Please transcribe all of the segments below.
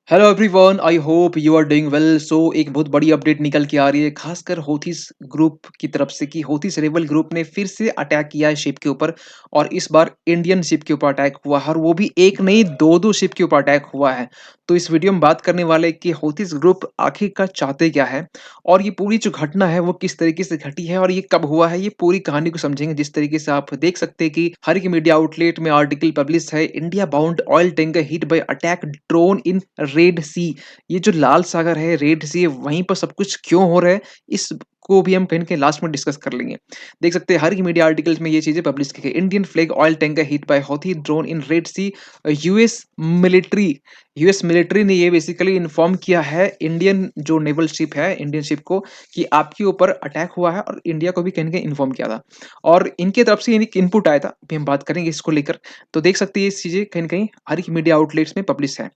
Hello everyone, I hope you are doing well. So एक बहुत बड़ी अपडेट निकल के आ रही है, खासकर हौथीस ग्रुप की तरफ से कि हौथीस रेबल ग्रुप ने फिर से अटैक किया है शिप के ऊपर। और इस बार इंडियन शिप के ऊपर अटैक हुआ है, और वो भी एक नहीं दो दो शिप के ऊपर अटैक हुआ है। तो इस वीडियो में बात करने वाले कि हौथीस ग्रुप आखिरकार चाहते क्या है, और ये पूरी जो घटना है वो किस तरीके से घटी है और ये कब हुआ है, ये पूरी कहानी को समझेंगे। जिस तरीके से आप देख सकते हैं कि हर एक मीडिया आउटलेट में आर्टिकल पब्लिश है, India bound oil tanker hit by attack drone in Red Sea. ये जो लाल सागर है, रेड सी, वहीं पर सब कुछ क्यों हो रहा है, इस को भी हम कहीं न कहीं लास्ट में डिस्कस कर लेंगे। देख सकते हैं हर एक मीडिया आर्टिकल्स में ये चीज़ें पब्लिश की गई। Indian flag oil tanker hit by Houthi drone in Red Sea. US military US military ने ये बेसिकली इन्फॉर्म किया है इंडियन जो नेवल शिप है, इंडियन शिप को, कि आपके ऊपर अटैक हुआ है, और इंडिया को भी कहीं न कहीं इन्फॉर्म किया था। और इनके तरफ से एक इनपुट आया था, अभी हम बात करेंगे इसको लेकर। तो देख सकते हैं ये चीज़ें कहीं न कहीं हर एक मीडिया आउटलेट्स में पब्लिश है।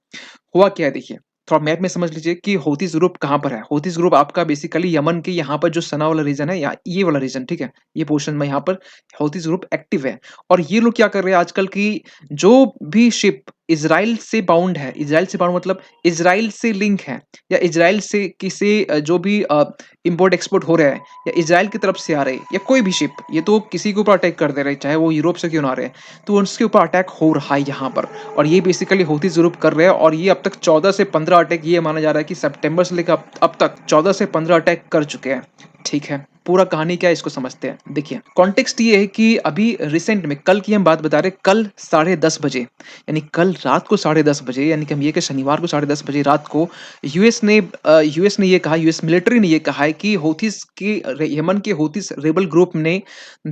हुआ क्या है देखिए, थोड़ा मैप में समझ लीजिए कि हौथीस ग्रुप कहाँ पर है। हौथीस ग्रुप आपका बेसिकली यमन के यहाँ पर जो सना वाला रीजन है, या ये वाला रीजन, ठीक है, ये पोर्शन में यहाँ पर हौथीस ग्रुप एक्टिव है। और ये लोग क्या कर रहे हैं आजकल की, जो भी शिप इजराइल से बाउंड है, इजराइल से बाउंड मतलब इजराइल से लिंक है, या इजराइल से किसी जो भी इम्पोर्ट एक्सपोर्ट हो रहा है, या इजराइल की तरफ से आ रहे हैं, या कोई भी शिप, ये तो किसी के ऊपर अटैक कर दे रहे हैं, चाहे वो यूरोप से क्यों ना आ रहे हैं, तो उसके ऊपर अटैक हो रहा है यहाँ पर। और ये बेसिकली हौथीस ग्रुप कर रहे हैं, और ये अब तक 14 से 15 अटैक, ये माना जा रहा है कि सितंबर से लेकर अब तक 14 से 15 अटैक कर चुके हैं। ठीक है, पूरा कहानी क्या है इसको समझते हैं। देखिए, कॉन्टेक्स्ट ये है कि अभी रिसेंट में, कल की हम बात बता रहे हैं, कल 10:30 बजे, यानी कल रात को 10:30 बजे, यानी कि हम ये कि शनिवार को 10:30 बजे रात को यूएस ने ये कहा, यूएस मिलिट्री ने ये कहा है कि हौथीस के यमन के हौथीस रेबल ग्रुप ने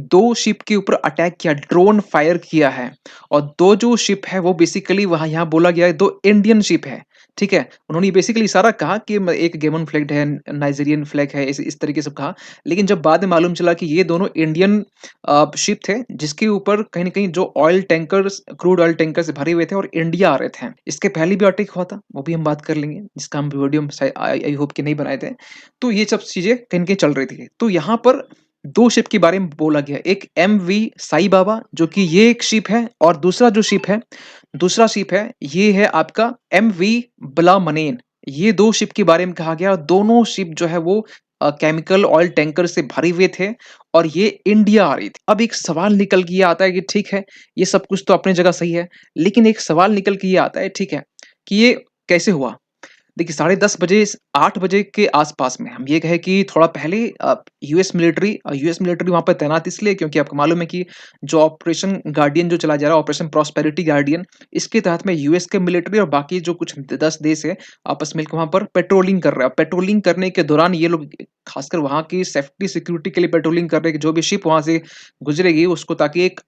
2 शिप के ऊपर अटैक किया, ड्रोन फायर किया है। और 2 जो शिप है वो बेसिकली वहाँ यहाँ बोला गया है 2 इंडियन शिप है, ठीक है? उन्होंने बेसिकली इशारा कहा कि म एक गेमन फ्लैग है, नाइजीरियन फ्लैग है, इस तरीके से कहा। लेकिन जब बाद में मालूम चला कि ये दोनों इंडियन शिप थे, जिसके ऊपर कहीं न कहीं जो oil tankers, crude oil tankers भरे हुए थे और इंडिया आ रहे थे। इसके पहले भी अटैक हुआ था, वो भी हम बात कर लेंगे, जिसका हम वीडियो में आई होप कि नहीं बनाए थे। तो ये सब चीज़ें कहीं न कहीं चल रही थी। तो यहाँ पर 2 शिप के बारे में बोला गया है। एक एमवी साई बाबा, जो कि ये एक शिप है, और दूसरा शिप है, ये है आपका एमवी ब्लामनेन। ये 2 शिप के बारे में कहा गया, और दोनों शिप जो है वो केमिकल ऑयल टैंकर से भरे हुए थे, और ये इंडिया आ रही थी। अब एक सवाल निकल के ये आता है कि ठीक है, ये सब कुछ तो अपनी जगह सही है, लेकिन एक सवाल निकल के ये आता है, ठीक है, कि ये कैसे हुआ? देखिए, 10:30 बजे 8 बजे के आसपास में हम ये कहें कि थोड़ा पहले यूएस मिलिट्री वहाँ पे तैनात इसलिए क्योंकि आपको मालूम है कि जो ऑपरेशन गार्डियन जो चला जा रहा है, ऑपरेशन प्रॉस्पेरिटी गार्डियन, इसके तहत में यूएस के मिलिट्री और बाकी जो कुछ 10 देश है, आपस मिलकर वहाँ पर पेट्रोलिंग कर रहे हैं। पेट्रोलिंग करने के दौरान ये लोग खासकर वहाँ की सेफ्टी सिक्योरिटी के लिए पेट्रोलिंग कर रहे हैं कि जो भी शिप वहाँ से गुजरेगी उसको, ताकि एक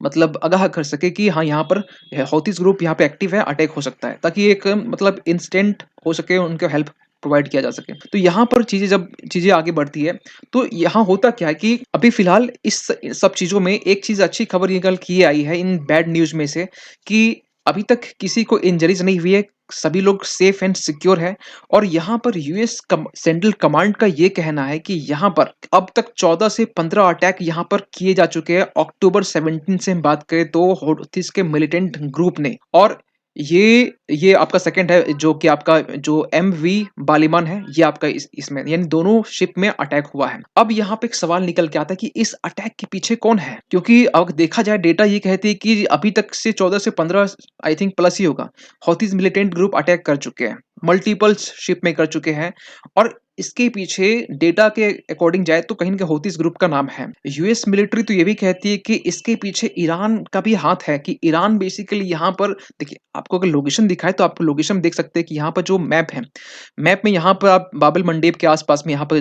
मतलब आगाह कर सके कि हाँ, यहाँ पर हौथीस ग्रुप यहाँ पे एक्टिव है, अटैक हो सकता है, ताकि एक मतलब इंस्टेंट हो सके, उनको हेल्प प्रोवाइड किया जा सके। तो यहाँ पर चीज़ें आगे बढ़ती है, तो यहाँ होता क्या है कि अभी फ़िलहाल इस सब चीज़ों में एक चीज़, अच्छी खबर निकल के ये आई है इन बैड न्यूज़ में से, कि अभी तक किसी को इंजरीज़ नहीं हुई है, सभी लोग सेफ एंड सिक्योर है। और यहाँ पर यूएस सेंट्रल कमांड का ये कहना है कि यहाँ पर अब तक 14 से 15 अटैक यहाँ पर किए जा चुके हैं। अक्टूबर 17 से हम बात करें तो हौथीस के मिलिटेंट ग्रुप ने। और ये आपका सेकंड है, जो कि आपका जो एमवी बालिमान है, ये आपका इसमें, यानी दोनों शिप में अटैक हुआ है। अब यहाँ पे एक सवाल निकल के आता है कि इस अटैक के पीछे कौन है? क्योंकि अगर देखा जाए, डेटा ये कहती है कि अभी तक से 14 से 15 आई थिंक प्लस ही होगा, हौथीस मिलिटेंट ग्रुप अटैक कर चुके हैं, मल्टीपल शिप में कर चुके हैं। और इसके पीछे डेटा के अकॉर्डिंग जाए तो कहीं न कहीं हौथीस ग्रुप का नाम है। यूएस मिलिट्री तो ये भी कहती है कि इसके पीछे ईरान का भी हाथ है, कि ईरान बेसिकली यहाँ पर, देखिए, आपको अगर लोकेशन दिखाए तो आप लोकेशन देख सकते हैं कि यहाँ पर जो मैप है, मैप में यहाँ पर आप बाब एल मंडेब के आस-पास में यहाँ पर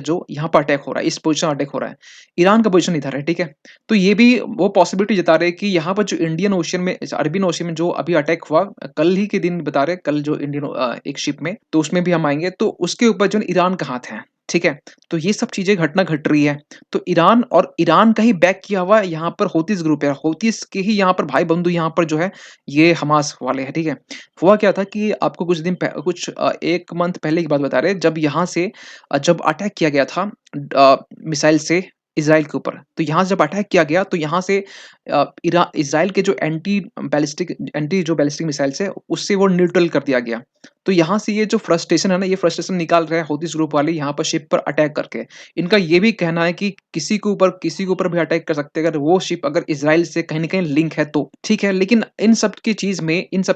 अटैक हो रहा है, इस पोज़ीशन अटैक हो रहा है। ईरान का पोज़ीशन इधर है, ठीक है? तो ये भी वो पॉसिबिलिटी जता रहे हैं कि यहाँ पर जो इंडियन ओशन में, अरबियन ओशन में जो अभी अटैक हुआ, कल ही के दिन बता रहे हैं, कल जो एक शिप में, तो उसमें भी हम आएँगे, तो उसके ऊपर जो ईरान का हाथ है, ठीक है? तो ये सब चीज़ें घटना घट रही है। तो ईरान का ही बैक किया हुआ यहाँ पर हौथीस ग्रुप है। हौथीस के ही यहाँ पर भाई बंधु यहाँ पर जो है, ये हमास वाले हैं, ठीक है? हुआ क्या था कि आपको कुछ 1 मंथ पहले की बात बता रहे हैं, जब यहाँ से जब अटैक किया गया था मिसाइल से, इज़राइल के ऊपर। तो यहाँ से जब अटैक किया गया तो यहाँ से इरा इज़राइल के जो एंटी जो बैलिस्टिक मिसाइल्स है उससे वो न्यूट्रल कर दिया गया। तो यहाँ से ये जो फ्रस्ट्रेशन है ना, ये फ्रस्ट्रेशन निकाल रहे हैं हौथीस ग्रुप वाले यहाँ पर शिप पर अटैक करके। इनका ये भी कहना है कि किसी के ऊपर भी अटैक कर सकते हैं अगर वो शिप अगर इज़राइल से कहीं न कहीं लिंक है तो, ठीक है। लेकिन इन सब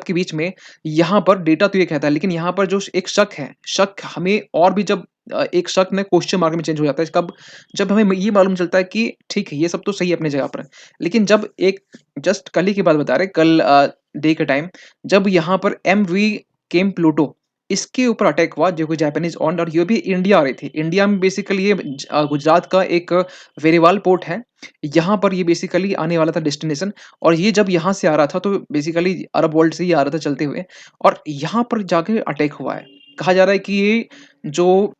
के बीच में यहाँ पर डेटा तो ये कहता है, लेकिन यहाँ पर जो एक शक है, शक हमें और भी जब एक शक ना क्वेश्चन मार्क में चेंज हो जाता है कब, जब हमें ये मालूम चलता है कि ठीक है, ये सब तो सही है अपनी जगह पर। लेकिन जब एक जस्ट कल ही की बात बता रहे हैं, कल डे के टाइम जब यहाँ पर एमवी केम प्लूटो इसके ऊपर अटैक हुआ जो कि जापानीज़ ओन्ड और ये भी इंडिया आ रही थी। इंडिया में बेसिकली ये गुजरात का एक वेरीवाल पोर्ट है। यहाँ पर ये बेसिकली आने वाला था डेस्टिनेशन और ये जब यहाँ से आ रहा था तो बेसिकली अरब वर्ल्ड से ही आ रहा था चलते हुए और यहाँ पर जाके अटैक हुआ है। कहा जा रहा है कि ये जो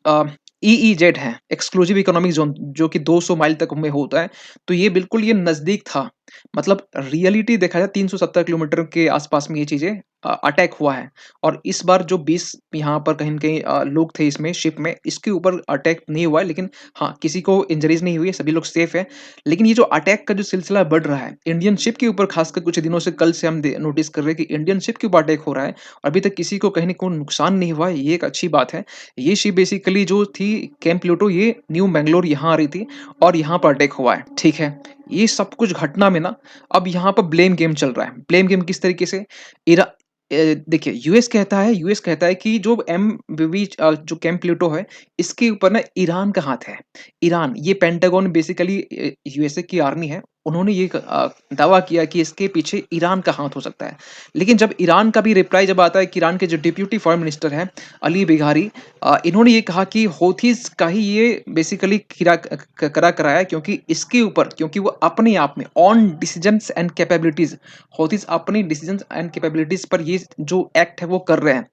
ईईजेड है, एक्सक्लूसिव इकोनॉमिक ज़ोन जो कि 200 माइल तक में होता है, तो ये बिल्कुल ये नज़दीक था। मतलब रियलिटी देखा जाए 370 किलोमीटर के आस-पास में ये चीज़ें अटैक हुआ है और इस बार जो 20 यहाँ पर कहीं न कहीं लोग थे इसमें शिप में, इसके ऊपर अटैक नहीं हुआ है लेकिन हाँ, किसी को इंजरीज़ नहीं हुई है, सभी लोग सेफ हैं। लेकिन ये जो अटैक का जो सिलसिला बढ़ रहा है, इंडियन शिप के ऊपर खासकर कुछ दिनों से कल से हम नोटिस कर रहे हैं कि इंडियन शिप के ऊपर अटैक हो रहा है। अभी तक किसी को कहीं न कोई नुकसान नहीं हुआ है, ये एक अच्छी बात है। ये शिप बेसिकली जो थी कैंप प्लूटो ये न्यू मैंगलोर यहाँ आ रही थी और यहाँ पर अटैक हुआ है, ठीक है। ये सब कुछ घटना में ना अब यहाँ पर ब्लेम गेम चल रहा है। ब्लेम गेम किस तरीके से? इरा देखिए यूएस कहता है कि जो जो कैंप प्लूटो है, इसके ऊपर ना ईरान का हाथ है। ईरान ये पेंटागन बेसिकली यूएसए की आर्मी है, उन्होंने ये दावा किया कि इसके पीछे ईरान का हाथ हो सकता है। लेकिन जब ईरान का भी रिप्लाई जब आता है कि ईरान के जो डिप्यूटी फॉरेन मिनिस्टर हैं, अली बिघारी इन्होंने ये कहा कि हौथीज़ का ही ये बेसिकली करा कराया क्योंकि वो अपने आप में ऑन डिसीजंस एंड कैपेबिलिटीज़ हौथीज़ अपनी डिसीजंस एंड कैपेबिलिटीज़ पर ये जो एक्ट है वो कर रहे हैं।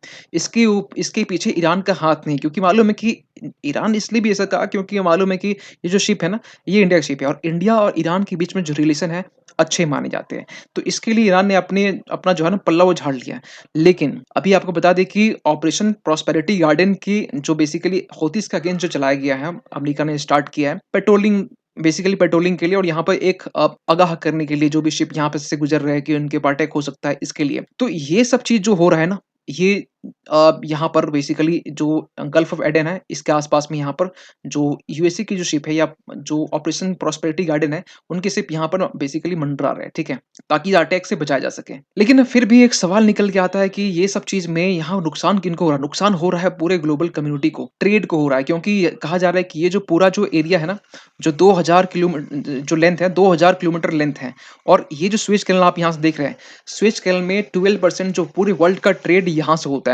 इसके पीछे ईरान का हाथ नहीं क्योंकि मालूम है कि ईरान इसलिए भी ऐसा कहा क्योंकि मालूम है कि ये जो शिप है ना, ये इंडिया की शिप है और इंडिया और ईरान के बीच में जो रिलेशन है, अच्छे माने जाते हैं। तो इसके लिए ईरान ने अपना जो है ना पल्ला वो झाड़ लिया है। लेकिन अभी आपको बता दें कि ऑपरेशन प्रॉस्पेरिटी गार्डन की जो बेसिकली हौथीज़ के अगेंस्ट जो चलाया गया है, अमेरिका ने स्टार्ट किया है, पेट्रोलिंग के लिए और यहाँ पर एक आगाह करने के लिए जो भी शिप यहाँ पे से गुज़र रहे हैं कि उनके ऊपर अटैक हो सकता है, इसके लिए। तो ये सब चीज़ जो हो रहा है ना, ये यहाँ पर बेसिकली जो गल्फ ऑफ एडन है, इसके आस-पास में यहाँ पर जो यूएसए की जो शिप है या जो ऑपरेशन प्रॉस्पेरिटी गार्डन है, उनके शिप यहाँ पर बेसिकली मंडरा रहे हैं, ठीक है? ताकि अटैक से बचाया जा सके। लेकिन फिर भी एक सवाल निकल के आता है कि ये सब चीज़ में यहाँ नुकसान किनको हो रहा है? नुकसान हो रहा है पूरे ग्लोबल कम्युनिटी को, ट्रेड को हो रहा है क्योंकि कहा जा रहा है कि ये जो पूरा जो एरिया है ना, जो 2000 जो लेंथ है, 2000 किलोमीटर लेंथ है और ये जो स्वेज कैनाल आप यहाँ से देख रहे हैं, स्वेज कैनाल में 12% जो पूरे वर्ल्ड का ट्रेड यहाँ से होता है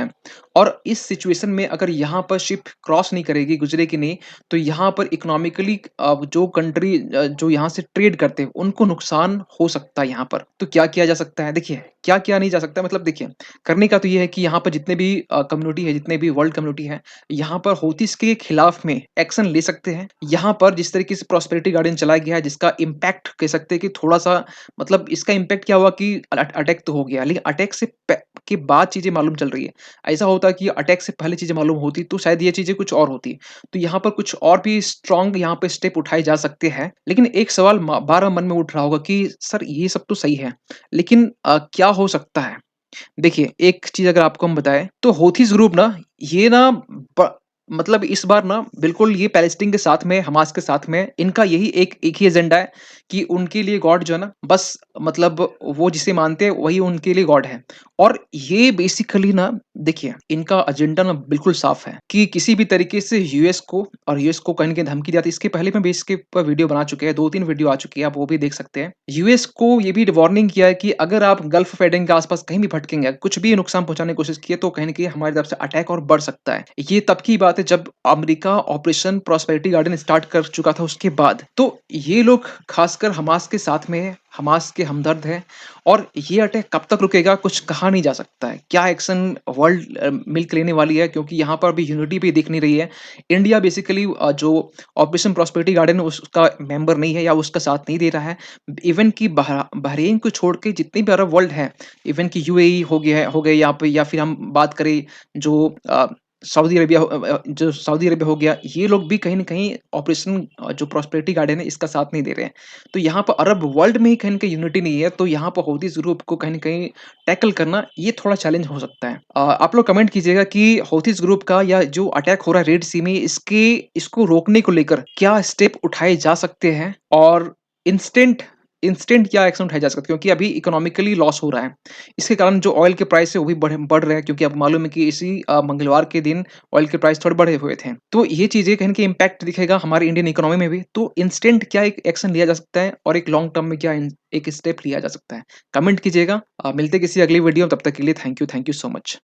और इस सिचुएशन में अगर यहाँ पर शिप क्रॉस नहीं करेगी, गुजरेगी नहीं, तो यहाँ पर इकोनॉमिकली जो कंट्री जो यहाँ से ट्रेड करते हैं, उनको नुकसान हो सकता है यहाँ पर। तो क्या किया जा सकता है? देखिए, क्या-क्या नहीं जा सकता मतलब देखिए, करने का तो ये है कि यहाँ पर जितने भी कम्युनिटी है, जितने भी वर्ल्ड कम्युनिटी है, यहाँ पर हौथीज़ के खिलाफ में एक्शन ले सकते हैं। यहाँ पर जिस तरीके से प्रॉस्पेरिटी गार्डन चलाया गया है, जिसका इम्पैक्ट कह सकते हैं कि थोड़ा-सा मतलब इसका इम्पैक्ट क्या हुआ कि अटैक तो हो गया, लेकिन अटैक से के बाद चीज़ें मालूम चल रही है। ऐसा होता कि अटैक से पहले चीज़ें मालूम होती, तो शायद ये चीज़ें कुछ और होती। तो यहाँ पर कुछ और भी स्ट्रॉन्ग यहाँ पे स्टेप उठाए जा सकते हैं। लेकिन एक सवाल बारहा मन में उठ रहा होगा कि सर ये सब तो सही है, लेकिन क्या हो सकता है? देखिए, एक चीज़ अगर आपको हम बताएँ, तो हौथीज़ ग्रुप ना, ये ना ब मतलब इस बार ना बिल्कुल ये पैलेस्टीन के साथ में, हमास के साथ में, इनका यही एक ही एजेंडा है कि उनके लिए गॉड जो है ना, बस मतलब वो जिसे मानते हैं, वही उनके लिए गॉड है। और ये बेसिकली ना देखिए, इनका एजेंडा ना बिल्कुल साफ़ है कि किसी भी तरीके से यूएस को कहीं न कहीं धमकी दी जाती है। इसके पहले मैं भी इसके ऊपर वीडियो बना चुके हैं, 2-3 वीडियो आ चुकी है, आप वो भी देख सकते हैं। यूएस को ये भी वार्निंग किया है कि अगर आप गल्फ ऑफ एडन के आस-पास कहीं भी भटकेंगे, कुछ भी नुकसान पहुँचाने की कोशिश की है, तो कहीं न कहीं हमारी तरफ से अटैक और बढ़ सकता है। ये तब की बात है जब America operation prosperity garden start कर चुका था उसके बाद। तो ये लोग खासकर हमास के साथ में हैं, हमास के हमदर्द हैं और ये अटैक कब तक रुकेगा कुछ कहा नहीं जा सकता है। क्या एक्शन वर्ल्ड मिलकर लेने वाली है क्योंकि यहाँ पर अभी यूनिटी भी दिख नहीं रही है। इंडिया बेसिकली जो ऑपरेशन प्रॉस्पेरिटी गार्डन है उसका मेंबर नहीं है या उसका साथ नहीं दे रहा है। इवन कि बहरीन को छोड़ के जितने भी अरब वर्ल्ड है, इवन कि यूएई हो गया है हो गए यहाँ पे या फिर हम बात करें जो जो सऊदी अरेबिया हो गया, ये लोग भी कहीं न कहीं ऑपरेशन जो प्रॉस्पेरिटी गार्डन है, इसका साथ नहीं दे रहे हैं। तो यहाँ पर अरब वर्ल्ड में ही कहीं न कहीं यूनिटी नहीं है, तो यहाँ पर हौथीज़ ग्रुप को कहीं न कहीं टैकल करना, ये थोड़ा चैलेंज हो सकता है। आप लोग कमेंट कीजिएगा कि हौथीज़ ग्रुप का या जो अटैक हो रहा है रेड सी में, इसको रोकने को लेकर क्या स्टेप उठाए जा सकते हैं? और इंस्टेंट इंस्टेंट क्या एक्शन उठाए जा सकते हैं? क्योंकि अभी इकोनॉमिकली लॉस हो रहा है। इसके कारण जो ऑयल के प्राइस है वो भी बढ़ रहे हैं, क्योंकि आपको मालूम है कि इसी मंगलवार के दिन ऑयल के प्राइस थोड़े बढ़े हुए थे। तो ये चीज़ें कहीं न कहीं इम्पैक्ट दिखेगा हमारी इंडियन इकोनॉमी में भी। तो इंस्टेंट क्या एक एक्शन लिया जा सकता है और एक लॉन्ग टर्म में क्या एक स्टेप लिया जा सकता है? कमेंट कीजिएगा। मिलते हैं किसी अगली वीडियो में, तब तक के लिए थैंक यू सो मच।